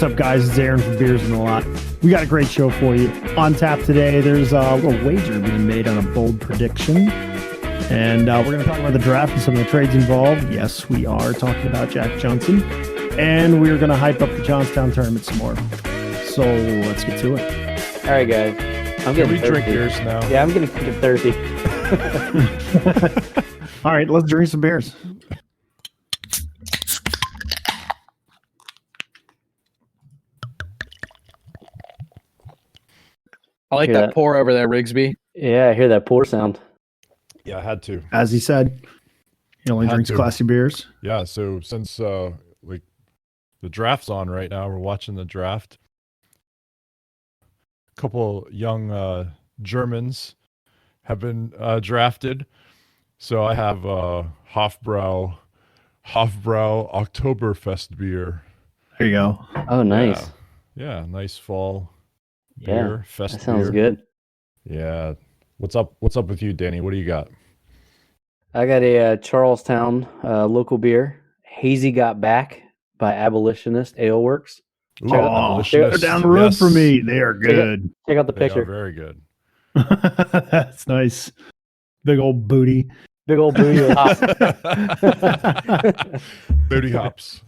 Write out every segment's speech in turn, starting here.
What's up, guys? It's Aaron from Beers and a Lot. We got a great show for you. On tap today, there's a little wager being made on a bold prediction. And we're going to talk about the draft and some of the trades involved. Yes, we are talking about Jack Johnson. And we're going to hype up the Johnstown tournament some more. So let's get to it. All right, guys. I'm getting thirsty. Drink beers now. Yeah, I'm getting thirsty. All right, let's drink some beers. I like that pour over there, Rigsby. Yeah, I hear that pour sound. Yeah, I had to. As he said, he only drinks classy beers. Yeah, so since like the draft's on right now, we're watching the draft. A couple young Germans have been drafted. So I have Hofbrau Oktoberfest beer. There you go. Oh, nice. Yeah, nice fall beer. Fest that sounds beer. good. Yeah. What's up with you, Danny? What do you got? I got a Charlestown local beer, Hazy Got Back by Abolitionist Ale Works. They're down the road for me. They are good. Check out the They picture. are very good. That's nice. Big old booty. Big old booty with hops. Booty hops.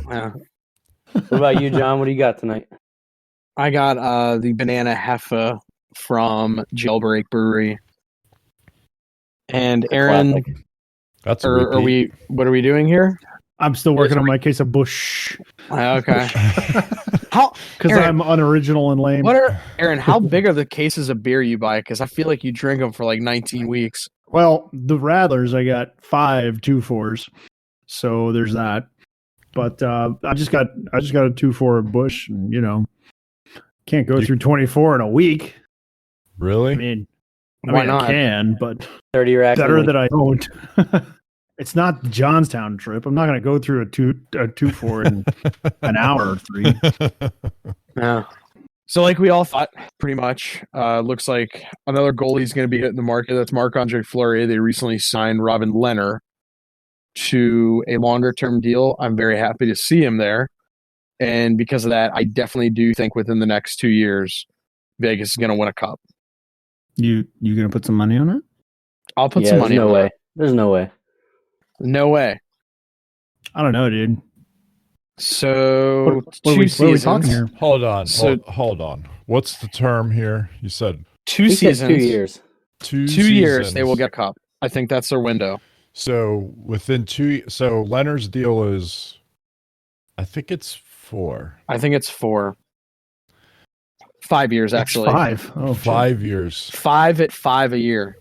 Yeah. What about you, John? What do you got tonight? I got the Banana Heffa from Jailbreak Brewery. And Aaron, Classic. That's a are we? What are we doing here? I'm still working on my case of Bush. Okay. How? Because Aaron, I'm unoriginal and lame. Aaron? How big are the cases of beer you buy? Because I feel like you drink them for like 19 weeks. Well, the Rattlers, I got 5 2-4s, so there's that. But I just got a 2-4 Bush, and can't go through 24 in a week. Really? I mean, Why not? I can, but 30 rack. better that I don't. It's not the Johnstown trip. I'm not going to go through a 2-4 in an hour or 3. Yeah. So like we all thought, pretty much, looks like another goalie's going to be hitting the market. That's Marc-Andre Fleury. They recently signed Robin Lehner to a longer-term deal. I'm very happy to see him there. And because of that, I definitely do think within the next 2 years, Vegas is going to win a cup. You going to put some money on it? I'll put some money on no way. it. There's no way. No way. I don't know, dude. So, What are we talking here? Hold on. So- hold on. What's the term here? You said two He said seasons. 2 years. 2 2 years, seasons. they will get a cup. I think that's their window. So within 2, so Leonard's deal is, I think it's 4. I think it's 4. 5 years, actually. It's 5. Oh, 5 years. 5 at 5 a year,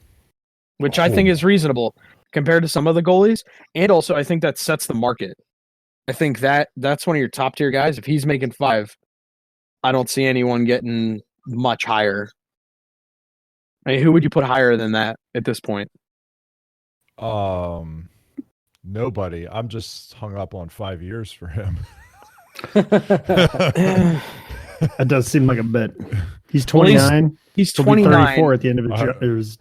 which I think is reasonable compared to some of the goalies. And also, I think that sets the market. I think that's one of your top tier guys. If he's making 5, I don't see anyone getting much higher. I mean, who would you put higher than that at this point? Nobody. I'm just hung up on 5 years for him. That does seem like a bit. He's 29. He's He'll be 29. 34 at the end of his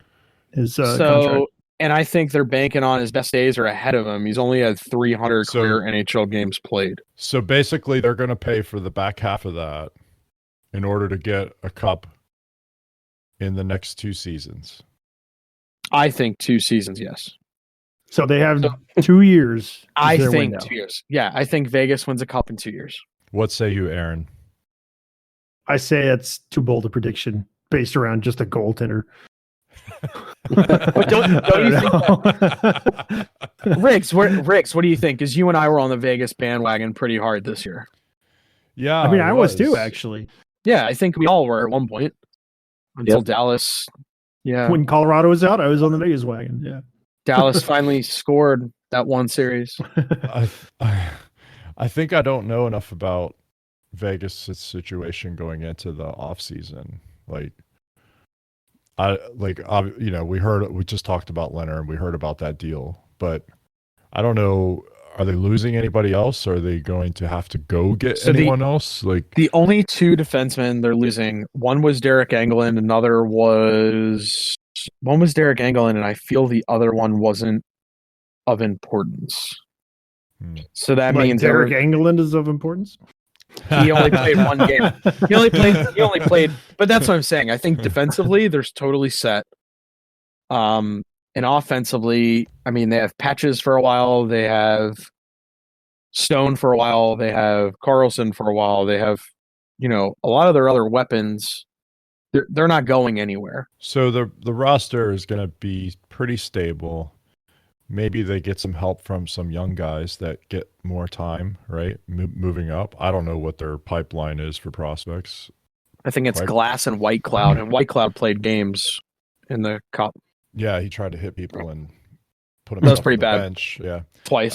contract. And I think they're banking on his best days are ahead of him. He's only had 300 So- career NHL games played. So basically, they're going to pay for the back half of that in order to get a cup in the next 2 seasons. I think 2 seasons, yes. So they have 2 years. I is their think window. 2 years. Yeah, I think Vegas wins a cup in 2 years. What say you, Aaron? I say it's too bold a prediction based around just a goaltender. Don't you think that? Riggs, what do you think? Because you and I were on the Vegas bandwagon pretty hard this year. Yeah, I mean, I was too, actually. Yeah, I think we all were at one point until Dallas. Yeah, When Colorado was out, I was on the Vegas wagon. Yeah. Dallas finally scored that one series. I think I don't know enough about Vegas' situation going into the off season. We just talked about Leonard and we heard about that deal, but I don't know. Are they losing anybody else? Or are they going to have to go get anyone else? The only 2 defensemen they're losing, one was Derek Engelland, one was Derek Engelland, and I feel the other one wasn't of importance. So that means Derek Engelland is of importance. He only played one game. He only played, but that's what I'm saying. I think defensively, they're totally set. And offensively, I mean, they have Patches for a while. They have Stone for a while. They have Carlson for a while. They have, a lot of their other weapons. They're not going anywhere. So the roster is going to be pretty stable. Maybe they get some help from some young guys that get more time, right? Moving up. I don't know what their pipeline is for prospects. I think it's Glass and White Cloud, and White Cloud played games in the cup. Yeah, he tried to hit people and put him. That's pretty bad. Bench. Yeah, twice.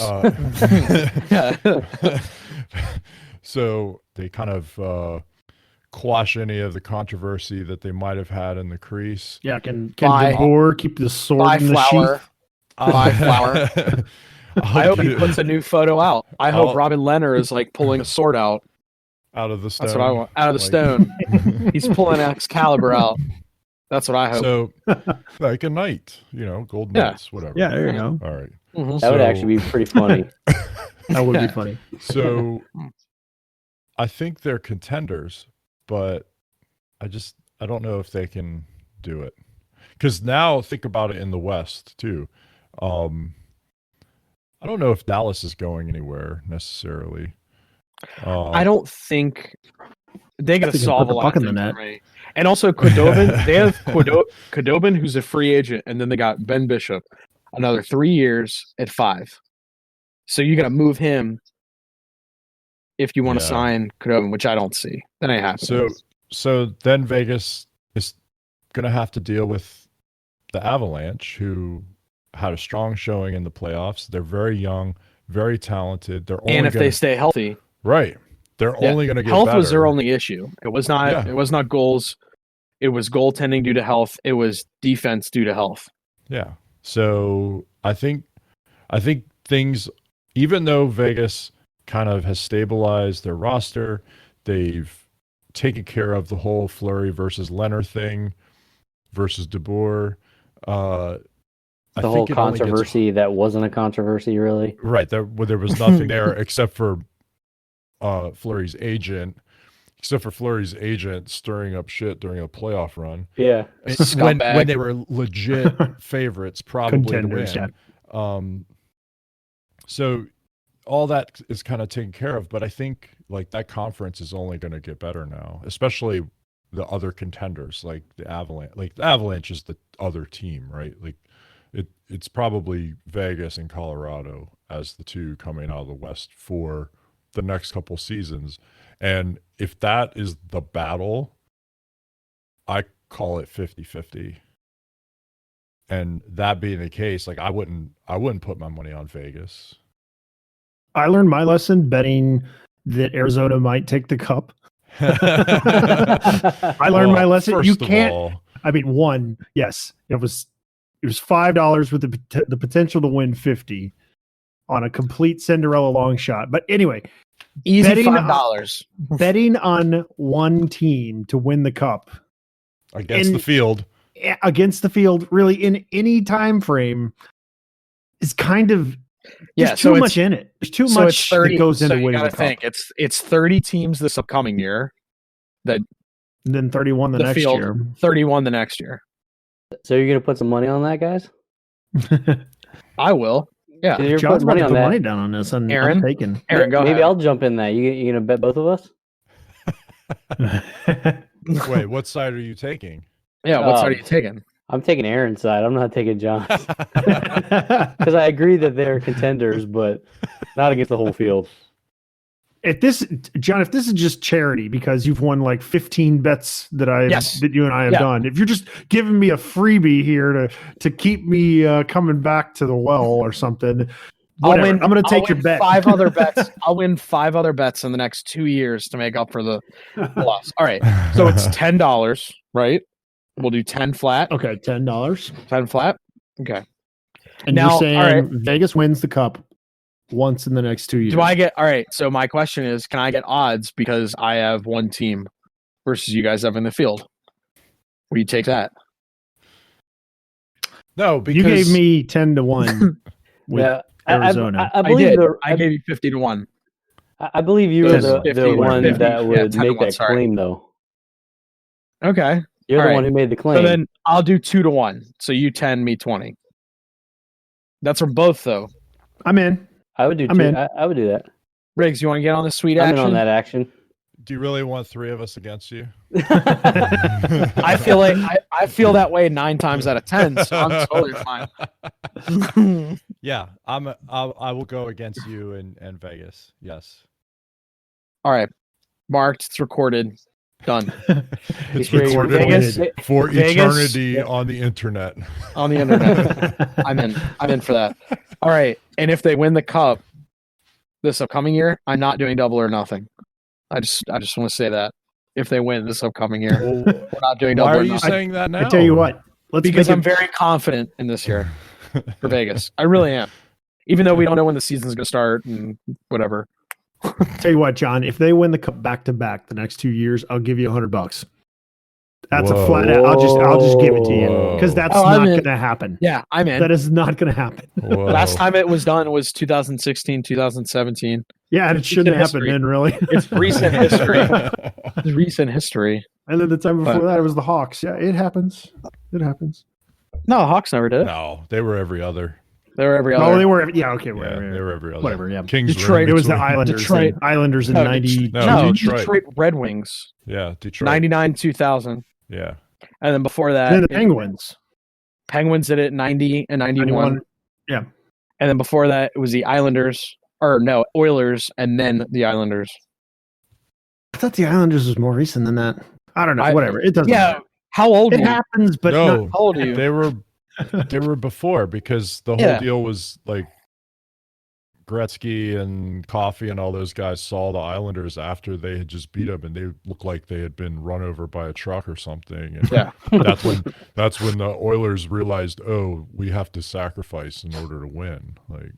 So they kind of quash any of the controversy that they might have had in the crease. Yeah, can DeBoer keep the sword in the sheath? Buy Flower. I hope he puts a new photo out. I hope Robin Leonard is like pulling a sword out of the stone. That's what I want. Out of the stone. He's pulling Excalibur out. That's what I hope. So, like a knight, gold knights, whatever. Yeah, there you go. All right. Mm-hmm. That would actually be pretty funny. That would be funny. So, I think they're contenders, but I don't know if they can do it. Because now think about it in the West too. I don't know if Dallas is going anywhere necessarily. I don't think they got to solve a lot of things net. For me. And also Qudobin, they have Qudobin, who's a free agent, and then they got Ben Bishop, another 3 years at 5. So you got to move him if you want to sign Qudobin, which I don't see. Then I have to. So then Vegas is going to have to deal with the Avalanche, who had a strong showing in the playoffs. They're very young, very talented. They stay healthy, right? They're only going to get health better. Was their only issue. It was not. Yeah. It was not goals. It was goaltending due to health. It was defense due to health. Yeah. So I think things, even though Vegas kind of has stabilized their roster, they've taken care of the whole Fleury versus Leonard thing versus DeBoer. The whole controversy that wasn't a controversy, really. Right. There was nothing there except for Fleury's agent. Except for Fleury's agent stirring up shit during a playoff run. Yeah. When they were legit favorites, probably contenders, to win. So all that is kind of taken care of, but I think like that conference is only going to get better now, especially the other contenders like the Avalanche. Like the Avalanche is the other team, right? Like it's probably Vegas and Colorado as the two coming out of the West for the next couple seasons. And if that is the battle, I call it 50-50. And that being the case, like I wouldn't put my money on Vegas. I learned my lesson betting that Arizona might take the cup. I learned my lesson. You can't. Yes, it was $5 with the potential to win 50 on a complete Cinderella long shot. But anyway, easy $5. Betting on one team to win the cup against the field, really in any time frame is kind of too much in it. There's too much that goes into winning the cup. It's 30 teams this upcoming year, and then 31 the next year. 31 the next year. So you're gonna put some money on that, guys? I will. Yeah, John's about to put money down on this, and Aaron, I'm taking. Aaron, go Maybe ahead. I'll jump in that. You gonna bet both of us? Wait, what side are you taking? Yeah, what side are you taking? I'm taking Aaron's side. I'm not taking John's. Because I agree that they're contenders, but not against the whole field. If this is just charity because you've won like 15 bets that you and I have done, if you're just giving me a freebie here to keep me coming back to the well or something, whatever. I'm going to take your bet. 5 other bets. I'll win 5 other bets in the next 2 years to make up for the loss. All right, so it's $10, right? We'll do 10 flat. Okay, $10. 10 flat. Okay. And now, you're saying Vegas wins the cup once in the next 2 years. Do I get all right? So my question is, can I get odds because I have one team versus you guys have in the field? Will you take that? No, because you gave me 10-1 with Arizona. I believe I gave you 50-1. I believe you were Those the 50 or one 50, that would 10 make to 1, that sorry. claim, though. Okay. You're All the right. one who made the claim. So then I'll do 2 to 1. So you 10, me 20. That's for both, though. I'm in. I would do I'm two. in. I would do that. Riggs, you want to get on this sweet I'm in action? on that action. Do you really want 3 of us against you? I feel like I feel that way 9 times out of 10, so I'm totally fine. Yeah, I will go against you and Vegas. Yes. All right. Marked. It's recorded. Done. It's sure you- recorded Vegas- for Vegas- eternity on the internet. On the internet. I'm in for that. All right. And if they win the cup this upcoming year, I'm not doing double or nothing. I just want to say that. If they win this upcoming year, we're not doing double Why are or you nothing. saying that now? I tell you what. Let's Because make I'm it, very confident in this year for Vegas. I really am. Even though we don't know when the season's going to start and whatever. tell you what, John. If they win the cup back to back the next 2 years, I'll give you $100. That's a flat out. I'll just give it to you Whoa. because that's Oh, I'm not in. going to happen. Yeah, I'm in. That is not going to happen. Whoa. Last time it was done was 2016, 2017. Yeah, and it shouldn't happen history. then, really. It's recent history. It's recent history. And then the time before But- that, it was the Hawks. Yeah, it happens. It happens. No, Hawks never did. No, they were every other. They were every Oh, other. they were. Yeah, okay, Yeah, whatever. they were every other. Whatever, yeah. Kings Detroit- were in It was the between. Islanders. Detroit. then. Islanders in No, 90. No, Detroit. Detroit. Red Wings. Yeah, Detroit. 99, 2000. Yeah. And then before And that, then the Penguins. Penguins did it 90 and 91. 91. Yeah. And then before that, it was the Islanders. Or no, Oilers and then the Islanders. I thought the Islanders was more recent than that. I don't know. Whatever. It doesn't Yeah. matter. How old It were you? happens, but No. not. How old are you? They were before because the whole Yeah. deal was like Gretzky and Coffey and all those guys saw the Islanders after they had just beat them, and they looked like they had been run over by a truck or something. And Yeah. that's when the Oilers realized, oh, we have to sacrifice in order to win. Like,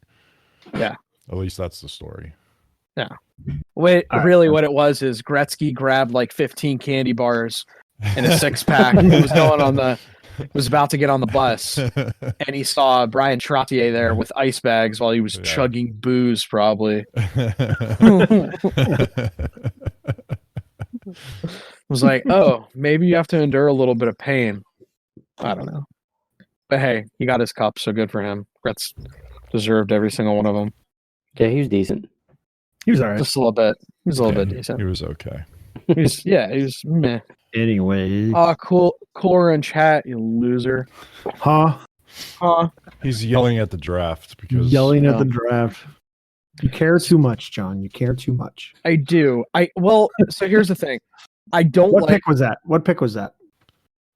Yeah. At least that's the story. Wait, All right. really what it was is Gretzky grabbed like 15 candy bars and a 6-pack. He was about to get on the bus, and he saw Brian Trottier there with ice bags while he was Yeah. chugging booze, probably. Was like, oh, maybe you have to endure a little bit of pain. I don't know. But hey, he got his cup, so good for him. Gretz deserved every single one of them. Yeah, he was decent. He was all right. Just a little bit. He was a little bit He decent. was okay. He was meh. Anyway. Oh, cooler in chat, you loser. Huh? Huh? He's yelling at the draft because Yelling at No. the draft. You care too much, John. You care too much. I do. So here's the thing. I don't What like pick was that? What pick was that?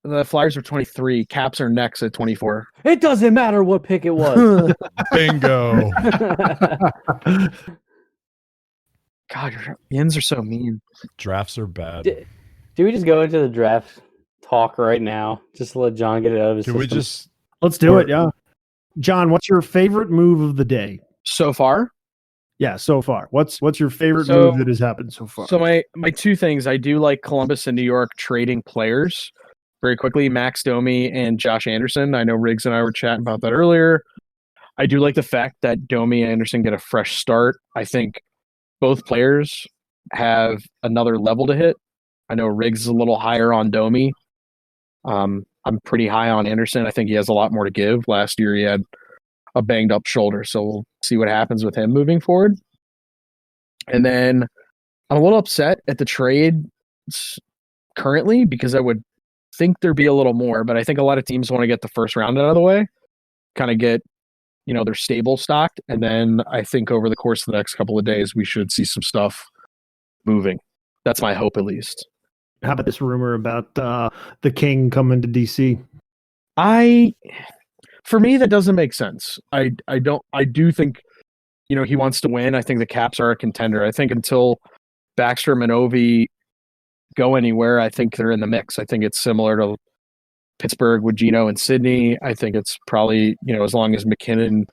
the Flyers are 23. Caps are next at 24. It doesn't matter what pick it was. bingo. God, your Yins are so mean. Drafts are bad. Do we just go into the draft talk right now? Just to let John get it out of his Can we system? just Let's do it. Yeah. John, what's your favorite move of the day? So far. Yeah, so far. What's your favorite So- move that has happened so far? So my two things, I do like Columbus and New York trading players very quickly. Max Domi and Josh Anderson. I know Riggs and I were chatting about that earlier. I do like the fact that Domi and Anderson get a fresh start. I think both players have another level to hit. I know Riggs is a little higher on Domi. I'm pretty high on Anderson. I think he has a lot more to give. Last year he had a banged up shoulder, so we'll see what happens with him moving forward. And then I'm a little upset at the trade currently because I would think there'd be a little more, but I think a lot of teams want to get the first round out of the way, kind of get their stable stocked, and then I think over the course of the next couple of days we should see some stuff moving. That's my hope, at least. How about this rumor about the King coming to DC? For me, that doesn't make sense. I do think he wants to win. I think the Caps are a contender. I think until Backstrom and Ovi go anywhere, I think they're in the mix. I think it's similar to Pittsburgh with Gino and Sydney. I think it's probably, as long as McKinnon,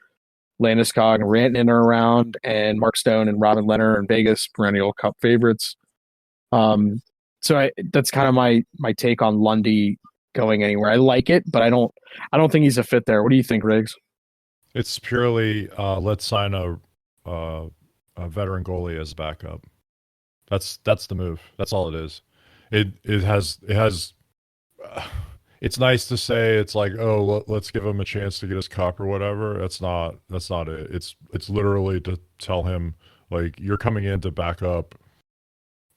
Landeskog, and Rantanen are around, and Mark Stone and Robin Leonard and Vegas, perennial Cup favorites. So that's kind of my take on Lundy going anywhere. I like it, but I don't think he's a fit there. What do you think, Riggs? It's purely let's sign a a veteran goalie as backup. That's the move. That's all it is. It has it's nice to say it's like, oh, let's give him a chance to get his cup or whatever. That's not it. It's literally to tell him, like, you're coming in to back up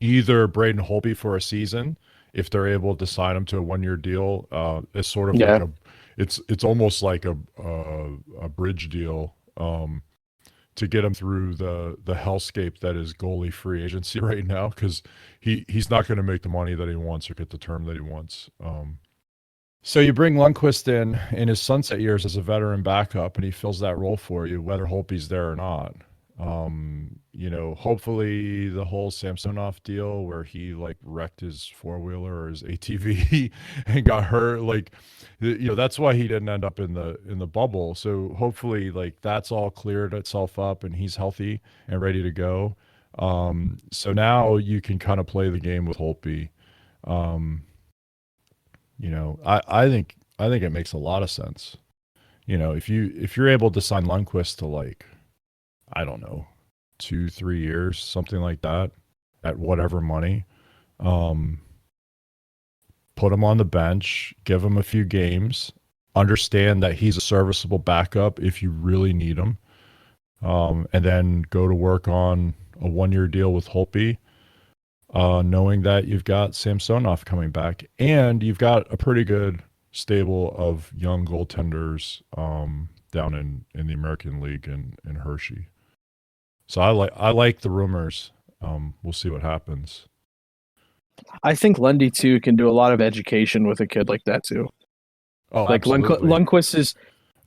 either Braden Holtby for a season if they're able to sign him to a 1-year deal. It's sort of like it's almost like a bridge deal to get him through the hellscape that is goalie free agency right now, because he's not going to make the money that he wants or get the term that he wants. So you bring Lundqvist in his sunset years as a veteran backup, and he fills that role for you, whether Holtby's there or not. Hopefully the whole Samsonov deal where he like wrecked his 4-wheeler or his ATV and got hurt, like, that's why he didn't end up in the bubble. So hopefully, like, that's all cleared itself up and he's healthy and ready to go. So now you can kind of play the game with Holtby. I think it makes a lot of sense. If you're able to sign Lundqvist to, like, I don't know, 2-3 years, something like that, at whatever money, put him on the bench, give him a few games, understand that he's a serviceable backup if you really need him, and then go to work on a 1-year deal with Holtby, knowing that you've got Samsonov coming back and you've got a pretty good stable of young goaltenders down in the American League in Hershey. So I like the rumors. We'll see what happens. I think Lundy too can do a lot of education with a kid like that too. Oh, like Lundqvist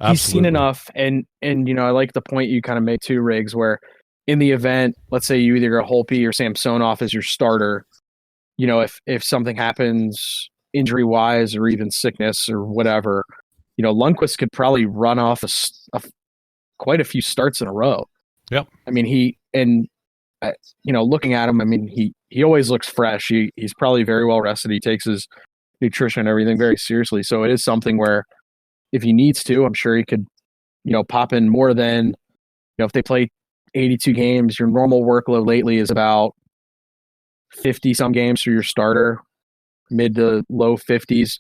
he's seen enough, and I like the point you kind of made too, Riggs, where in the event, let's say you either go Holtby or Samsonov as your starter, if something happens injury wise or even sickness or whatever, Lundqvist could probably run off quite a few starts in a row. Yep. I mean, looking at him, I mean, he always looks fresh. He's probably very well rested. He takes his nutrition and everything very seriously. So it is something where if he needs to, I'm sure he could, pop in more than, if they play 82 games, your normal workload lately is about 50 some games for your starter, mid to low 50s,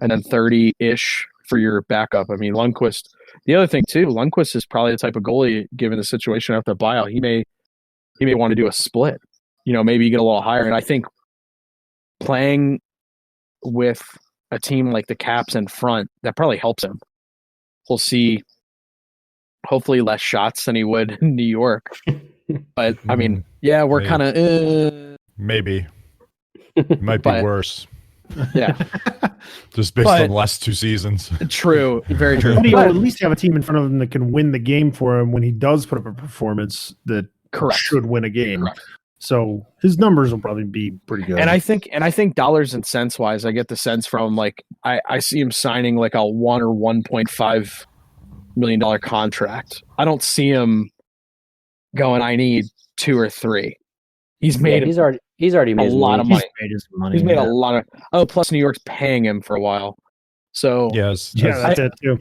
and then 30-ish for your backup. I mean, Lundqvist, the other thing too, Lundqvist is probably the type of goalie, given the situation after the buyout, he may want to do a split, maybe get a little higher. And I think playing with a team like the Caps in front, that probably helps him. We'll see, hopefully less shots than he would in New York. But I mean, yeah, we're kind of maybe it might be worse. Yeah, just based on the last 2 seasons. True, very true. But he'll at least have a team in front of him that can win the game for him when he does put up a performance that should win a game. Correct. So his numbers will probably be pretty good. And I think dollars and cents wise, I get the sense from, like, I see him signing like a $1 or $1.5 million contract. I don't see him going, I need 2 or 3. He's made he's already made a lot of money. He's made a lot of plus New York's paying him for a while. So yes, that's it too.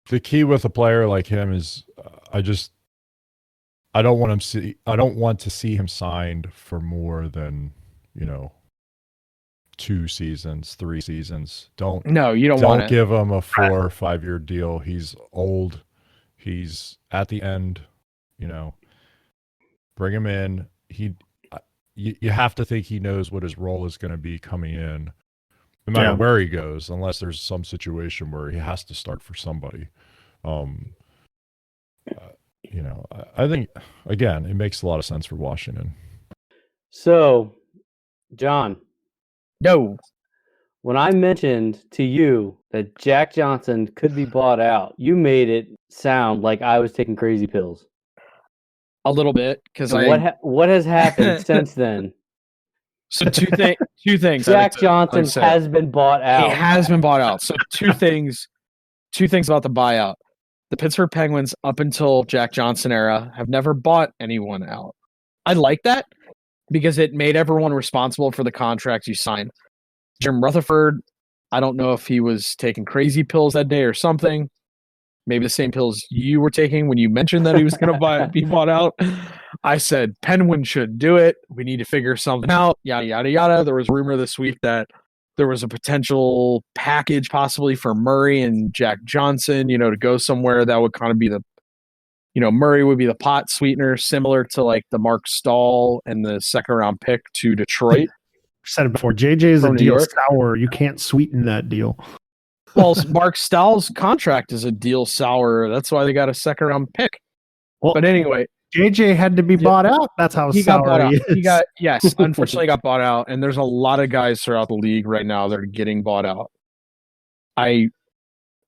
The key with a player like him is I don't want to see him signed for more than 2 seasons, 3 seasons. You don't give him a 4 or 5 year deal. He's old. He's at the end. Bring him in. You have to think he knows what his role is going to be coming in, no matter where he goes, unless there's some situation where he has to start for somebody. I think, again, it makes a lot of sense for Washington. So, John. No. When I mentioned to you that Jack Johnson could be bought out, you made it sound like I was taking crazy pills. A little bit, because what has happened since then? So two things. Jack Johnson has been bought out. He has been bought out. So two things about the buyout. The Pittsburgh Penguins, up until Jack Johnson era, have never bought anyone out. I like that because it made everyone responsible for the contracts you signed. Jim Rutherford, I don't know if he was taking crazy pills that day or something, maybe the same pills you were taking when you mentioned that he was going to be bought out. I said Penguin should do it. We need to figure something out. Yada yada yada. There was rumor this week that there was a potential package possibly for Murray and Jack Johnson, to go somewhere that would kind of be the, Murray would be the pot sweetener, similar to like the Mark Stahl and the second round pick to Detroit. Said it before. JJ is a From New deal York. sour. You can't sweeten that deal. Well, Mark Stahl's contract is a deal sour. That's why they got a second round pick. Well, But anyway, JJ had to be bought out. That's how he got bought sour out. he is. Yes, unfortunately got bought out. And there's a lot of guys throughout the league right now that are getting bought out.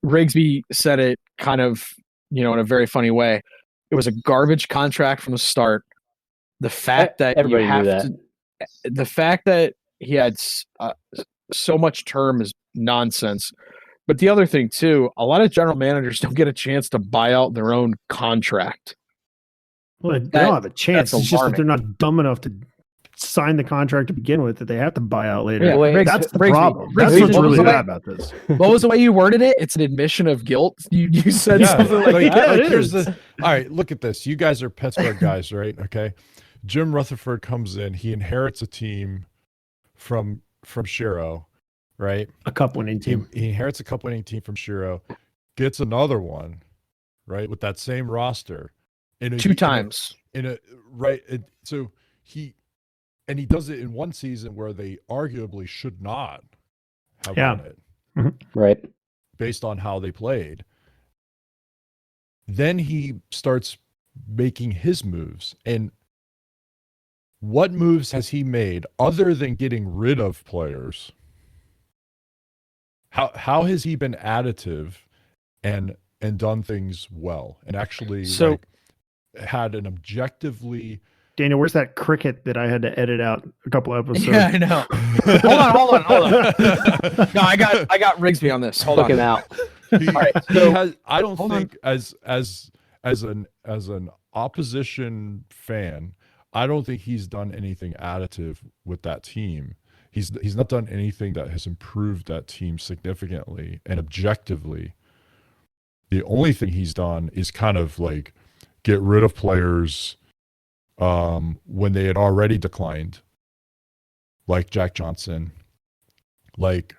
Rigsby said it kind of, in a very funny way. It was a garbage contract from the start. The fact that Everybody you have knew that. the fact that he had so much term is nonsense. But the other thing too, a lot of general managers don't get a chance to buy out their own contract. Well, they don't have a chance. that's It's just that alarming. they're not dumb enough to sign the contract to begin with that they have to buy out later. Yeah, Wait, that's the Rigsby, problem. Rigsby, That's what's what was really the way- bad about this. What was the way you worded it? It's an admission of guilt. You said Yeah, something like like, that. like, it here's is. the. All right, look at this. You guys are Pittsburgh guys, right? Okay. Jim Rutherford comes in. He inherits a team from Shiro, right? A cup winning team. He inherits a cup winning team from Shiro, gets another one, right, with that same roster, Two times. So he does it in one season where they arguably should not have Yeah. won it Right. based on how they played. Then he starts making his moves, and what moves has he made other than getting rid of players? How has he been additive and done things well and actually had an objectively Daniel, where's that cricket that I had to edit out a couple episodes? Yeah, I know. hold on. No, I got Rigsby on this. Hold Took on. him out. I don't hold think as an opposition fan, I don't think he's done anything additive with that team. He's not done anything that has improved that team significantly and objectively. The only thing he's done is kind of like get rid of players when they had already declined, like Jack Johnson, like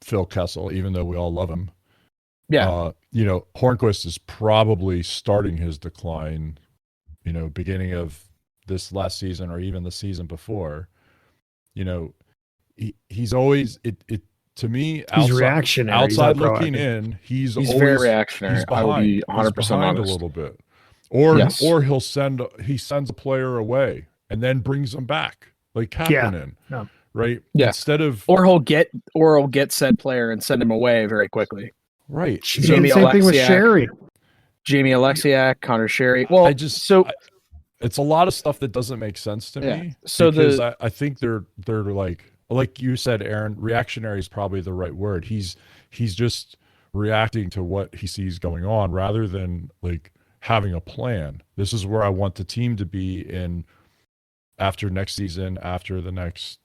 Phil Kessel, even though we all love him. Yeah. Hornquist is probably starting his decline, beginning of this last season or even the season before. He's always it to me. He's reactionary. Outside He's not looking proactive. in, he's He's always very reactionary. He's I will behind. be 100% He's behind honest. a little bit, or Yes. he sends a player away and then brings them back, like Kapanen, Yeah. right? Yeah. Instead of Or he'll get said player and send him away very quickly. right. He did Jamie the same thing with Alexiak. Sherry. Jamie Alexiak, Connor Sherry. Well, It's a lot of stuff that doesn't make sense to Yeah. me. So because I think they're like you said, Aaron, reactionary is probably the right word. He's just reacting to what he sees going on rather than like having a plan. This is where I want the team to be in after next season, after the next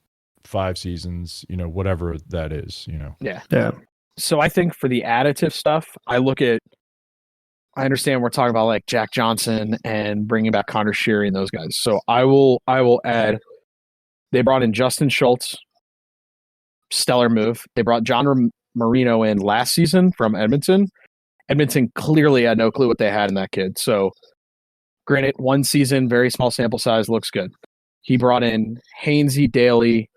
5 seasons, whatever that is, Yeah. So I think for the additive stuff, I understand we're talking about like Jack Johnson and bringing back Connor Sherry and those guys. So I will add, they brought in Justin Schultz, stellar move. They brought John Marino in last season from Edmonton. Edmonton clearly had no clue what they had in that kid. So granted, one season, very small sample size, looks good. He brought in Hainsey, Daly,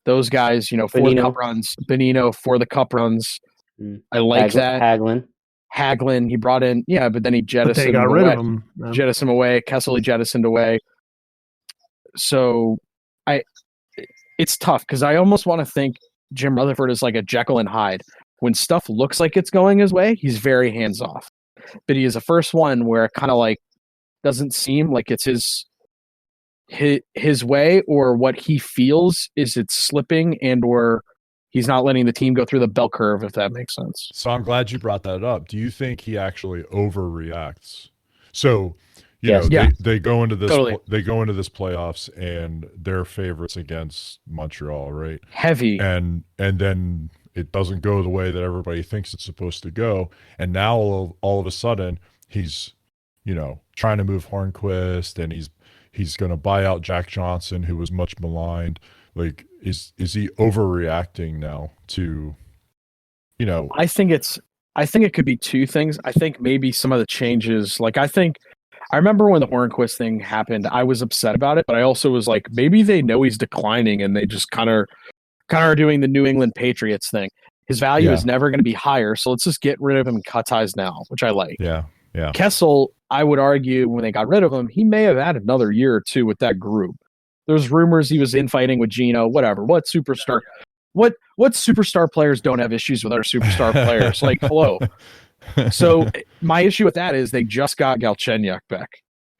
those guys, for the Bonino. cup runs. Bonino for the cup runs. I like that. Hagelin, he brought in, but then he But jettisoned they got him rid away. of him. No. Jettison away. Kessel he jettisoned away. So it's tough because I almost want to think Jim Rutherford is like a Jekyll and Hyde. When stuff looks like it's going his way, he's very hands off. But he is the first one where it kind of like doesn't seem like it's his way, or what he feels is it's slipping, and or he's not letting the team go through the bell curve, if that makes sense. So I'm glad you brought that up. Do you think he actually overreacts? So, Yes. they go into this Totally. they go into this playoffs and they're favorites against Montreal, right? Heavy. And then it doesn't go the way that everybody thinks it's supposed to go. And now all of a sudden he's, trying to move Hornquist, and he's going to buy out Jack Johnson, who was much maligned. Like, is he overreacting now to, I think it could be two things. I think maybe some of the changes, I remember when the Hornquist thing happened, I was upset about it, but I also was like, maybe they know he's declining and they just kind of are doing the New England Patriots thing. His value is never going to be higher, so let's just get rid of him and cut ties now, which I like. Yeah. Kessel, I would argue, when they got rid of him, he may have had another year or two with that group. There's rumors he was infighting with Gino, whatever. What superstar players don't have issues with other superstar players? Like, hello. So my issue with that is they just got Galchenyuk back.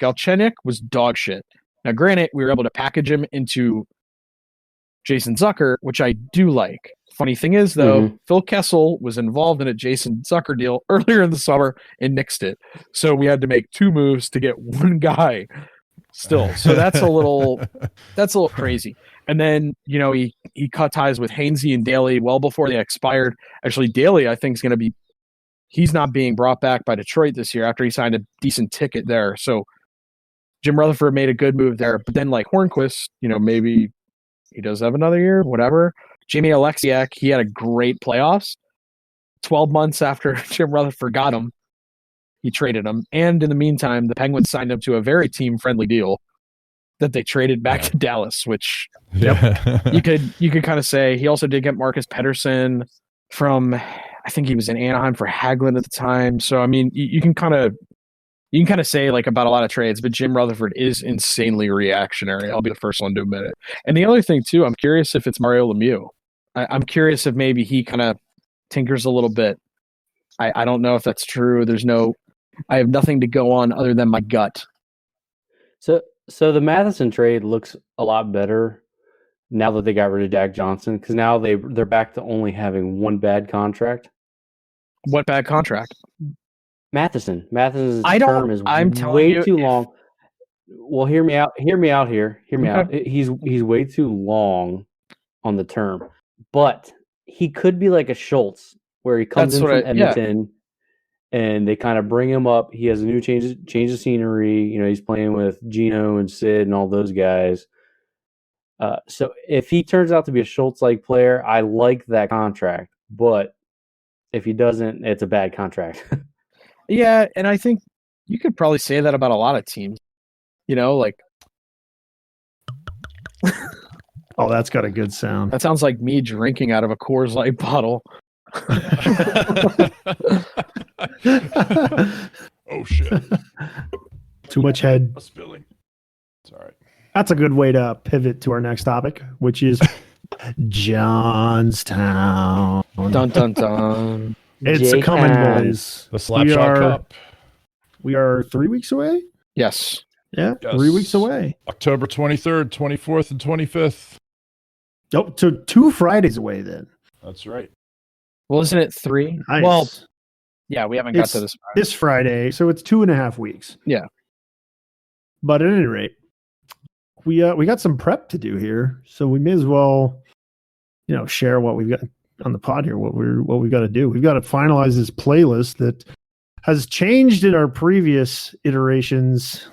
Galchenyuk was dog shit. Now, granted, we were able to package him into Jason Zucker, which I do like. Funny thing is, though, Phil Kessel was involved in a Jason Zucker deal earlier in the summer and nixed it. So we had to make 2 moves to get one guy still. So that's a little crazy. And then, he cut ties with Hainsey and Daly well before they expired. Actually, Daly, I think, is going to he's not being brought back by Detroit this year after he signed a decent ticket there. So Jim Rutherford made a good move there. But then, like Hornquist, maybe he does have another year, whatever. Jamie Alexiak, he had a great playoffs. 12 months after Jim Rutherford got him, he traded him. And in the meantime, the Penguins signed him to a very team-friendly deal that they traded back to Dallas, which you could kind of say. He also did get Marcus Pettersson from, I think he was in Anaheim for Hagelin at the time. So, I mean, you can kind of say like about a lot of trades, but Jim Rutherford is insanely reactionary. I'll be the first one to admit it. And the other thing too, I'm curious if it's Mario Lemieux. I'm curious if maybe he kind of tinkers a little bit. I don't know if that's true. I have nothing to go on other than my gut. So the Matheson trade looks a lot better now that they got rid of Jack Johnson, because now they're back to only having one bad contract. What bad contract? Matheson's term is way too long. Well, hear me out here. Hear me out. He's way too long on the term, but he could be like a Schultz, where he comes in from Edmonton, and they kind of bring him up. He has a new change of scenery. He's playing with Gino and Sid and all those guys. So if he turns out to be a Schultz-like player, I like that contract. But if he doesn't, it's a bad contract. Yeah, and I think you could probably say that about a lot of teams. Like Oh, that's got a good sound. That sounds like me drinking out of a Coors Light bottle. Oh shit! Too much head spilling. It's all right. That's a good way to pivot to our next topic, which is Johnstown. Dun dun dun. It's coming, boys. The Slapshot Cup. We are 3 weeks away. Yes. Yeah, yes. 3 weeks away. October 23rd, 24th, and 25th. Oh, so 2 Fridays away then. That's right. Well, isn't it 3? Nice. Well, yeah, we haven't got to this Friday. This Friday, so it's 2.5 weeks. Yeah. But at any rate, we got some prep to do here, so we may as well, share what we've got on the pod here. What we've got to do. We've got to finalize this playlist that has changed in our previous iterations.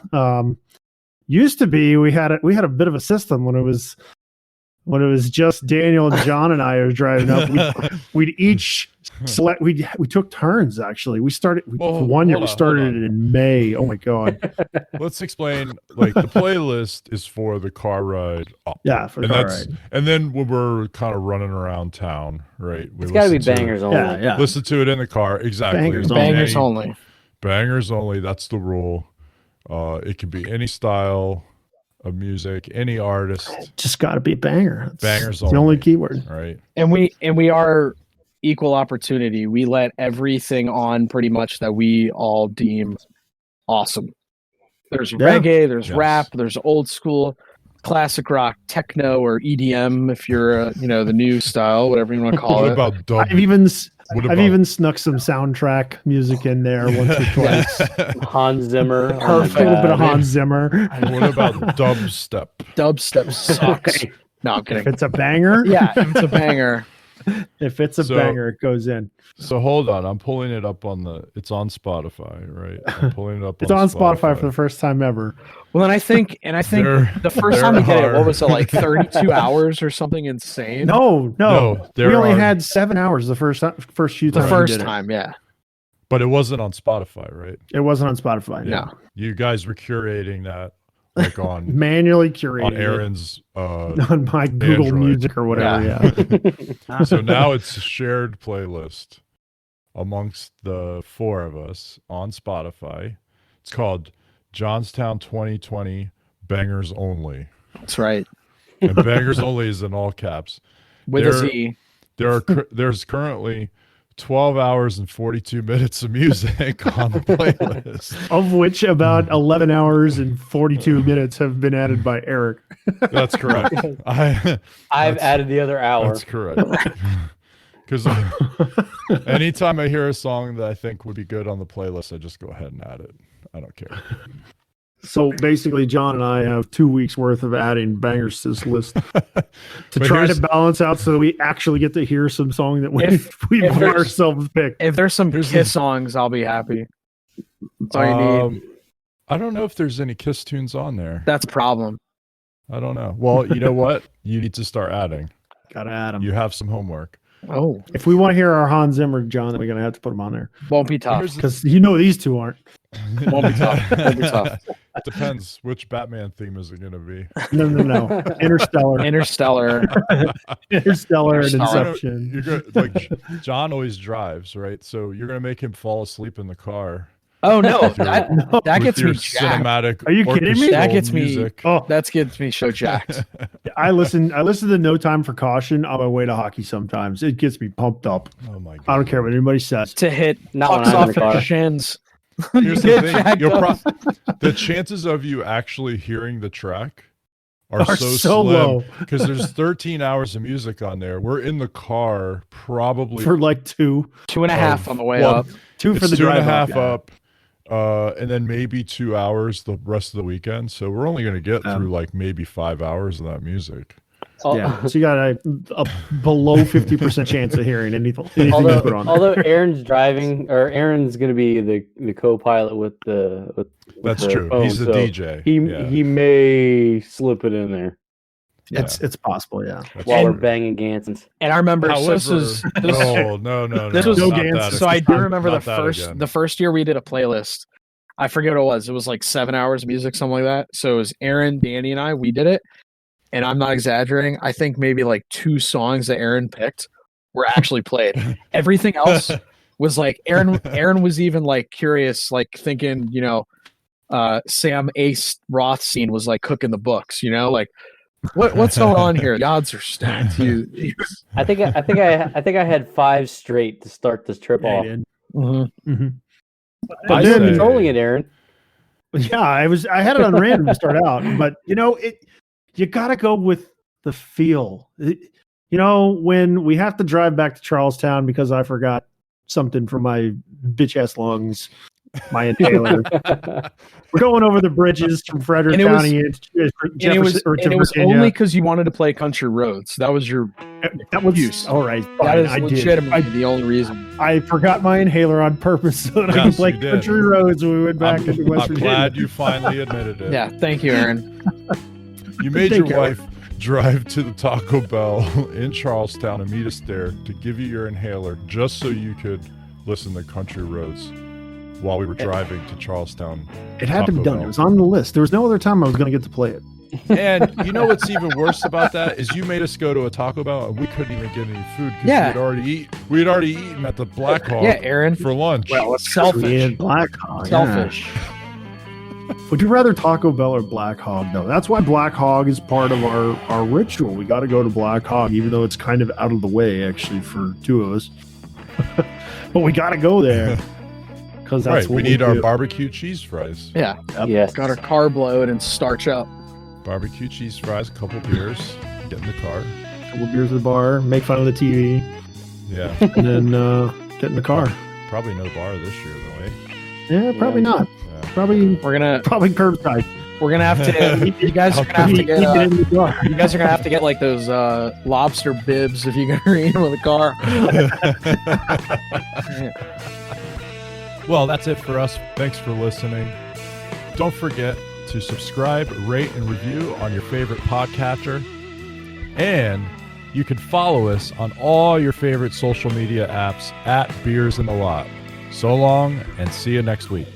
Used to be we had a bit of a system when it was just Daniel, John, and I were driving up. We'd each select. We took turns. Actually, we started. One year we started it in May. Oh my god! Let's explain. Like, the playlist is for the car ride up. Yeah, for the car ride. And then when we're kind of running around town, right? It's got to be bangers only. Yeah. Listen to it in the car. Exactly. Bangers only. Bangers only. That's the rule. It can be any style of music, any artist. Just got to be a banger. Bangers only. The only keyword. Right. And we are equal opportunity. We let everything on pretty much that we all deem awesome. There's reggae, there's rap, there's old school, classic rock, techno, or EDM if you're the new style, whatever you want to call it. What about dub? I've even snuck some soundtrack music in there once or twice. Hans Zimmer. Perfect. A little bit of Hans Zimmer. What about dubstep? Dubstep sucks. No, I'm kidding. If it's a banger? Yeah, if it's a banger. If it's a banger, it goes in. So hold on, I'm pulling it up it's on Spotify, right? I'm pulling it up. It's on Spotify for the first time ever. Well, and I think the first time we did it, what was it, like 32 hours or something insane? No. We only had 7 hours the first few times. The first time, yeah. But it wasn't on Spotify, right? It wasn't on Spotify. No. You guys were curating that, like on manually curating on Aaron's on my Google Android. Music or whatever. Yeah. So now it's a shared playlist amongst the four of us on Spotify. It's called Johnstown 2020 Bangers Only. That's right. And Bangers Only is in all caps. With a Z. There's currently 12 hours and 42 minutes of music on the playlist. Of which about 11 hours and 42 minutes have been added by Eric. That's correct. I've added the other hour. That's correct. Because anytime I hear a song that I think would be good on the playlist, I just go ahead and add it. I don't care. So basically, John and I have 2 weeks worth of adding bangers to this list to try to balance out so that we actually get to hear some song that we've ourselves picked. If there's some Kiss songs, I'll be happy. That's all you need. I don't know if there's any Kiss tunes on there. That's a problem. I don't know. Well, you know what? You need to start adding. Gotta add them. You have some homework. Oh. If we want to hear our Hans Zimmer, John, then we're going to have to put them on there. Won't be tough. Because these two aren't. Won't be tough. Won't be tough. It depends. Which Batman theme is it going to be? No. Interstellar. Interstellar and Inception. You're gonna, like John always drives, right? So you're going to make him fall asleep in the car. Oh no, that gets me jacked. Cinematic. Are you kidding me? That gets music. me. Oh, that gets me so jacked. I listen to No Time for Caution on my way to hockey. Sometimes it gets me pumped up. Oh my god! I don't care what anybody says. To hit not pucks off your shins. Here's the thing: the chances of you actually hearing the track are so low because there's 13 hours of music on there. We're in the car probably for like 2.5 on the way up. 2 for the drive 2.5 up. And then maybe 2 hours the rest of the weekend. So we're only going to get through like maybe 5 hours of that music. Yeah, so you got a below 50% chance of hearing anything you put on there. Although Aaron's driving, or Aaron's going to be the co-pilot with That's the true. phone, He's the so DJ. He may slip it in there. It's possible, yeah. While we're banging Gansons. And I remember no. This was no Gansons. So I do remember the first year we did a playlist. I forget what it was. It was like 7 hours of music, something like that. So it was Aaron, Danny, and I. We did it. And I'm not exaggerating. I think maybe like 2 songs that Aaron picked were actually played. Everything else was like Aaron was even like curious, like thinking, Sam Ace Roth scene was like cooking the books, like what's going on here? The odds are stacked. I think I had 5 straight to start this trip off. Mm-hmm. I was controlling it, Aaron. Yeah, I had it on random to start out, but you gotta go with the feel. When we have to drive back to Charlestown because I forgot something from my bitch ass lungs, my inhaler. We're going over the bridges from Frederick County into Jefferson. It was only because you wanted to play country roads. That was your use. All right, that is legitimately the only reason. I forgot my inhaler on purpose so that I could play country roads when we went back into West Virginia. I'm glad you finally admitted it. Yeah, thank you, Aaron. You made your wife drive to the Taco Bell in Charlestown and meet us there to give you your inhaler just so you could listen to country roads while we were driving to Charlestown. It had to be done. It was on the list. There was no other time I was going to get to play it. And you know what's even worse about that is you made us go to a Taco Bell and we couldn't even get any food because we had already eaten at the Black Hog Aaron. for lunch. Well, it's selfish. Black Hog. Selfish. Yeah. Would you rather Taco Bell or Black Hog, though? That's why Black Hog is part of our ritual. We got to go to Black Hog, even though it's kind of out of the way, actually, for 2 of us. But we got to go there. Because that's what we need our barbecue cheese fries. Yeah. Yep. Yes. Got our carb load and starch up. Barbecue cheese fries, a couple beers, get in the car. A couple beers at the bar, make fun of the TV. Yeah. And then get in the car. Probably no bar this year, though, eh? Yeah, probably not. Yeah. Probably We're gonna curbside. We're gonna have to. You guys are gonna have to get. You guys are gonna have to get like those lobster bibs if you're gonna read them with a car. Well, that's it for us. Thanks for listening. Don't forget to subscribe, rate, and review on your favorite podcatcher. And you can follow us on all your favorite social media apps at Beers in the Lot. So long, and see you next week.